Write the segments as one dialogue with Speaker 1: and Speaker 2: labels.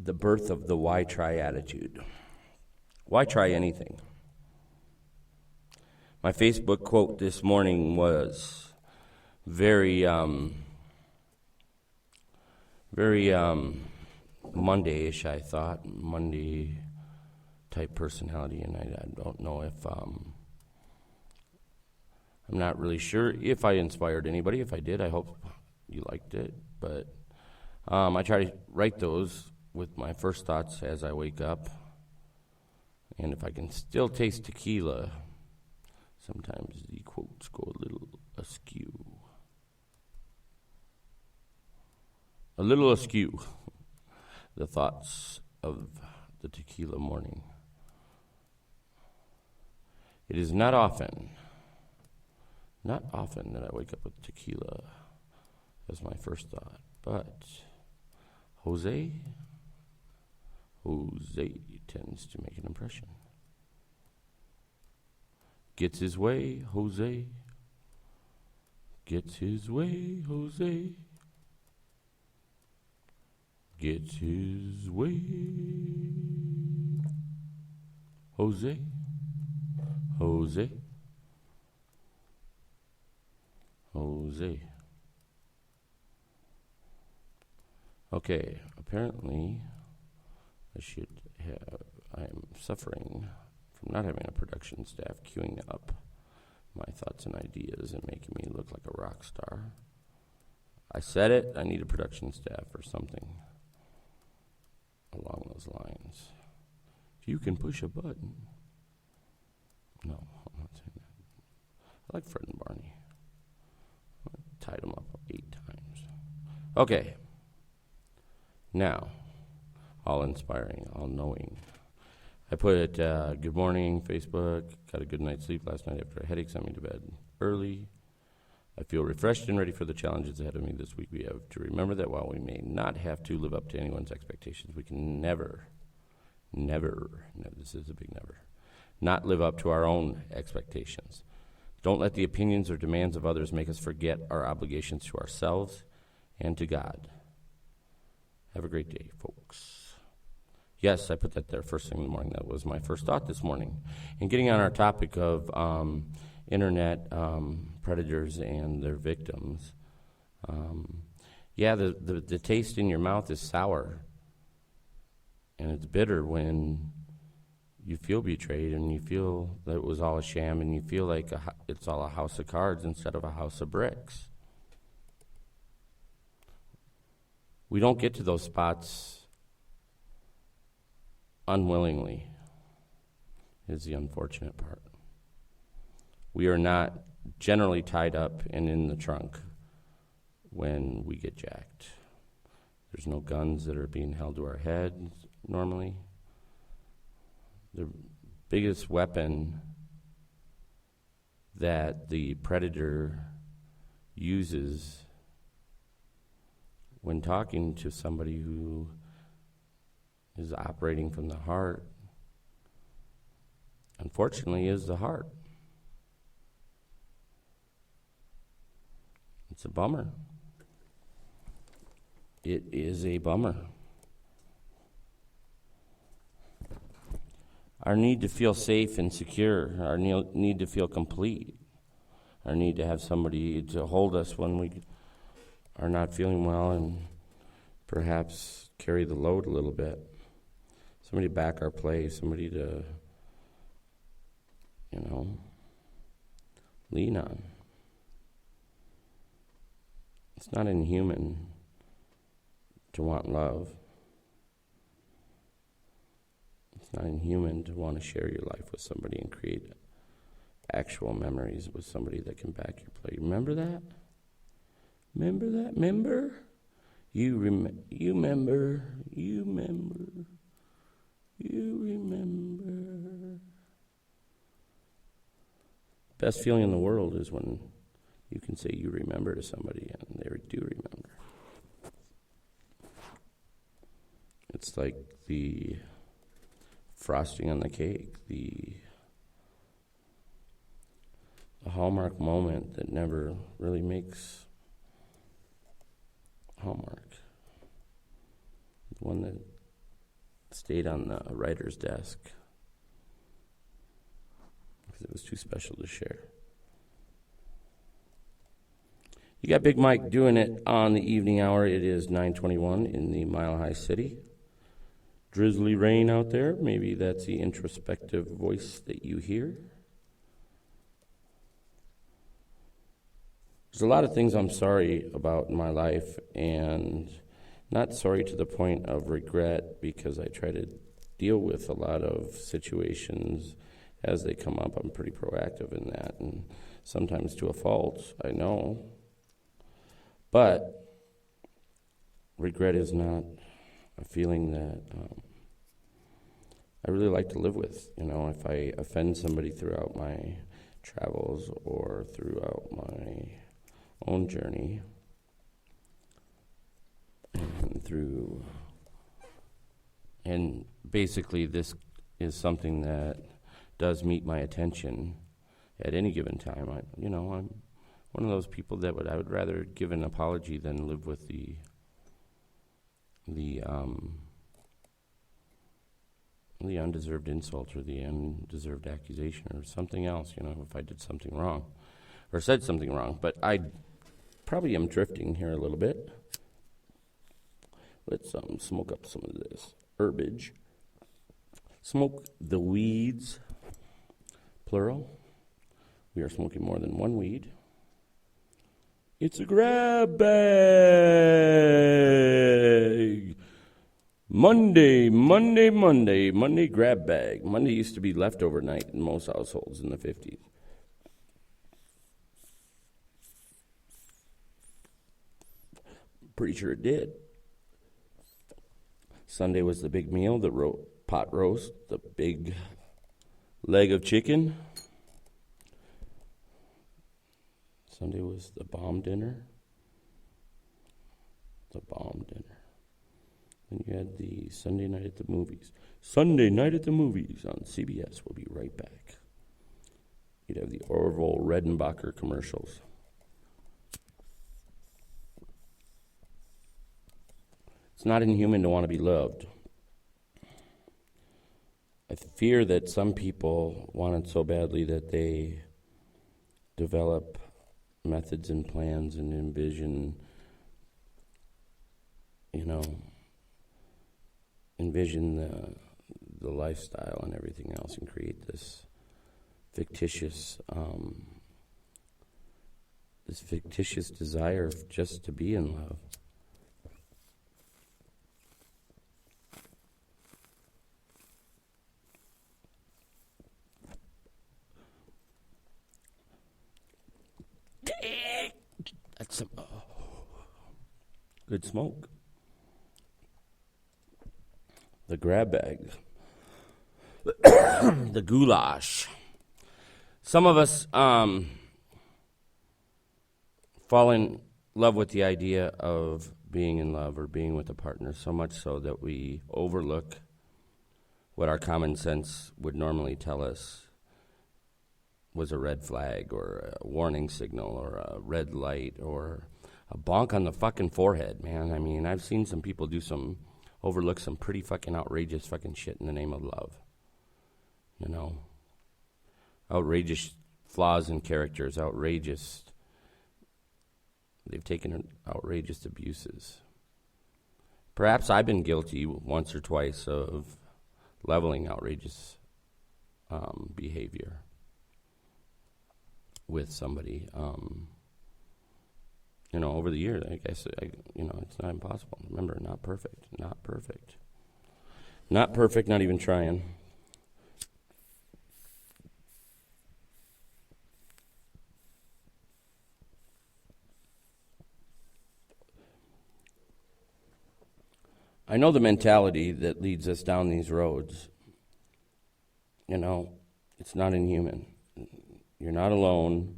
Speaker 1: the birth of the why try attitude. Why try anything? My Facebook quote this morning was very Monday-ish, I thought. Monday-type personality, and I don't know if... I'm not really sure if I inspired anybody. If I did, I hope you liked it. But I try to write those with my first thoughts as I wake up. And if I can still taste tequila, sometimes the quotes go a little askew. A little askew. The thoughts of the tequila morning. It is not often that I wake up with tequila as my first thought, but Jose tends to make an impression. Gets his way, Jose. Gets his way, Jose. Gets his way, Jose. Jose. Jose. Okay, apparently I'm suffering from not having a production staff queuing up my thoughts and ideas and making me look like a rock star. I said it, I need a production staff or something along those lines. If you can push a button. No, I'm not saying that. I like Fred and Barney. I tied them up 8 times. Okay. Now, all inspiring, all knowing. I put it, good morning, Facebook. Got a good night's sleep last night after a headache sent me to bed early. I feel refreshed and ready for the challenges ahead of me this week. We have to remember that while we may not have to live up to anyone's expectations, we can never, this is a big never, not live up to our own expectations. Don't let the opinions or demands of others make us forget our obligations to ourselves and to God. Have a great day, folks. Yes, I put that there first thing in the morning. That was my first thought this morning. And getting on our topic of internet predators and their victims, the taste in your mouth is sour. And it's bitter when you feel betrayed and you feel that it was all a sham and you feel like it's all a house of cards instead of a house of bricks. We don't get to those spots unwillingly, is the unfortunate part. We are not generally tied up and in the trunk when we get jacked. There's no guns that are being held to our heads normally. The biggest weapon that the predator uses when talking to somebody who is operating from the heart, unfortunately, is the heart. It's a bummer. It is a bummer. Our need to feel safe and secure, our need to feel complete, our need to have somebody to hold us when we are not feeling well and perhaps carry the load a little bit. Somebody to back our play, somebody to, lean on. It's not inhuman to want love. It's not inhuman to want to share your life with somebody and create actual memories with somebody that can back your play. Remember that? Remember that? Remember? You remember. Best feeling in the world is when you can say you remember to somebody and they do remember. It's like the frosting on the cake, the hallmark moment that never really makes hallmark. The one that stayed on the writer's desk because it was too special to share. You got Big Mike doing it on the evening hour. It is 9:21 in the Mile High City. Drizzly rain out there. Maybe that's the introspective voice that you hear. There's a lot of things I'm sorry about in my life, and not sorry to the point of regret, because I try to deal with a lot of situations as they come up. I'm pretty proactive in that, and sometimes to a fault, I know. But regret is not a feeling that I really like to live with. You know, if I offend somebody throughout my travels or throughout my own journey, and basically this is something that does meet my attention at any given time. I'm one of those people that I would rather give an apology than live with the undeserved insult or the undeserved accusation or something else, if I did something wrong or said something wrong. But I probably am drifting here a little bit. Let's smoke up some of this herbage. Smoke the weeds, plural. We are smoking more than one weed. It's a grab bag. Monday grab bag. Monday used to be leftover night in most households in the 50s. Pretty sure it did. Sunday was the big meal, the pot roast, the big leg of chicken. Sunday was the bomb dinner. Then you had the Sunday night at the movies. Sunday night at the movies on CBS. We'll be right back. You'd have the Orville Redenbacher commercials. It's not inhuman to want to be loved. I fear that some people want it so badly that they develop methods and plans and envision the lifestyle and everything else, and create this fictitious desire just to be in love. That's some good smoke. The grab bag. The goulash. Some of us fall in love with the idea of being in love or being with a partner, so much so that we overlook what our common sense would normally tell us was a red flag or a warning signal or a red light or a bonk on the fucking forehead, man. I mean, I've seen some people overlook some pretty fucking outrageous fucking shit in the name of love. Outrageous flaws in characters, they've taken outrageous abuses. Perhaps I've been guilty once or twice of leveling outrageous behavior with somebody, over the years. I guess, it's not impossible. Remember, not perfect, not even trying. I know the mentality that leads us down these roads. It's not inhuman. You're not alone.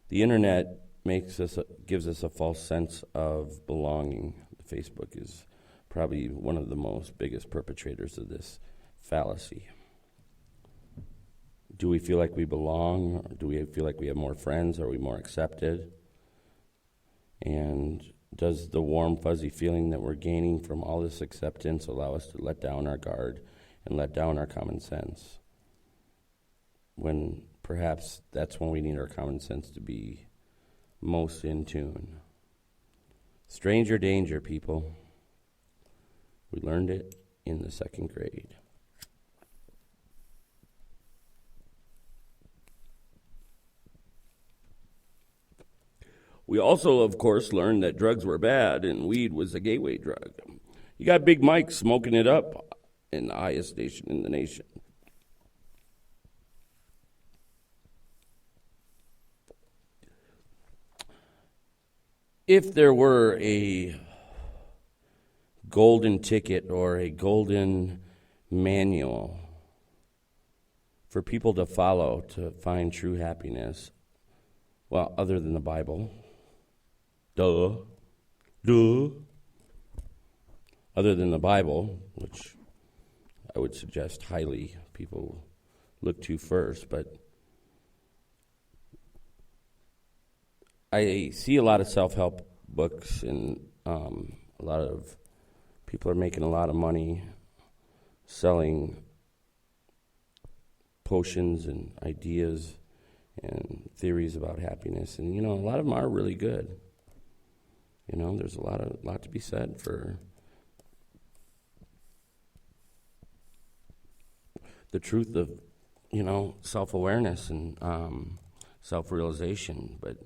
Speaker 1: The internet gives us a false sense of belonging. Facebook is probably one of the biggest perpetrators of this fallacy. Do we feel like we belong? Or do we feel like we have more friends? Are we more accepted? And Does the warm, fuzzy feeling that we're gaining from all this acceptance allow us to let down our guard and let down our common sense? When perhaps that's when we need our common sense to be most in tune. Stranger danger, people. We learned it in the 2nd grade. We also, of course, learned that drugs were bad and weed was a gateway drug. You got Big Mike smoking it up in the highest station in the nation. If there were a golden ticket or a golden manual for people to follow to find true happiness, well, other than the Bible, other than the Bible, which I would suggest highly people look to first, but I see a lot of self-help books, and a lot of people are making a lot of money selling potions and ideas and theories about happiness. And, a lot of them are really good. There's a lot to be said for the truth of, self-awareness and self-realization. But,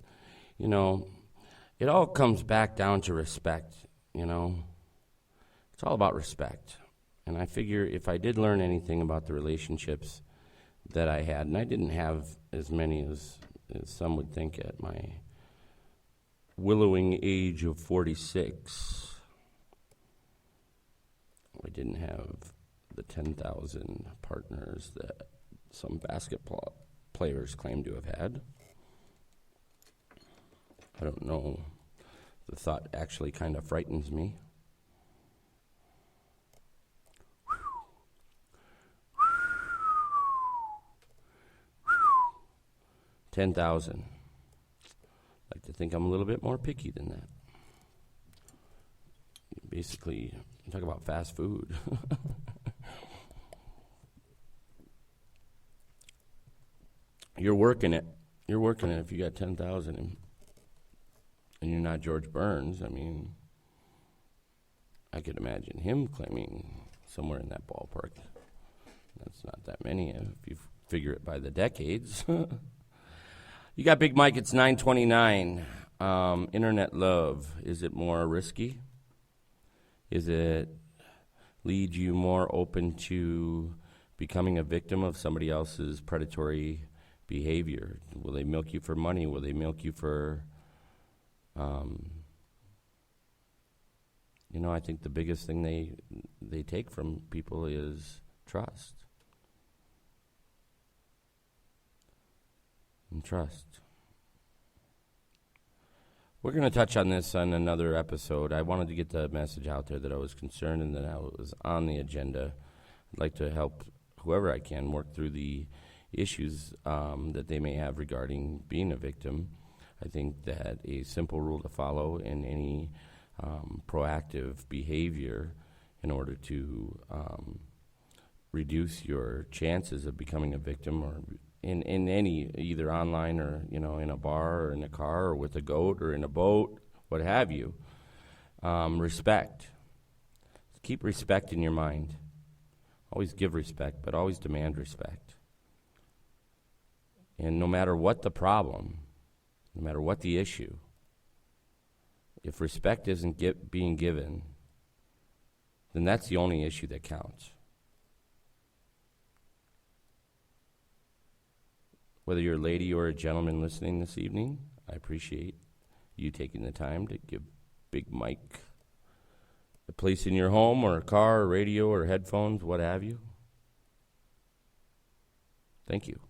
Speaker 1: it all comes back down to respect, It's all about respect. And I figure if I did learn anything about the relationships that I had, and I didn't have as many as some would think at my willowing age of 46. I didn't have the 10,000 partners that some basketball players claim to have had. I don't know. The thought actually kind of frightens me. 10,000. I like to think I'm a little bit more picky than that. Basically, talk about fast food. You're working it. You're working it if you got 10,000 and you're not George Burns. I mean, I could imagine him claiming somewhere in that ballpark. That's not that many if you figure it by the decades. You got Big Mike, it's 9:29. Internet love, is it more risky? Is it lead you more open to becoming a victim of somebody else's predatory behavior? Will they milk you for money? Will they milk you for, I think the biggest thing they take from people is trust. And trust. We're going to touch on this on another episode. I wanted to get the message out there that I was concerned and that I was on the agenda. I'd like to help whoever I can work through the issues that they may have regarding being a victim. I think that a simple rule to follow in any proactive behavior in order to reduce your chances of becoming a victim or in any, either online or, in a bar or in a car or with a goat or in a boat, what have you. Respect. Keep respect in your mind. Always give respect, but always demand respect. And no matter what the problem, no matter what the issue, if respect isn't being given, then that's the only issue that counts. Whether you're a lady or a gentleman listening this evening, I appreciate you taking the time to give Big Mike a place in your home or a car or radio or headphones, what have you. Thank you.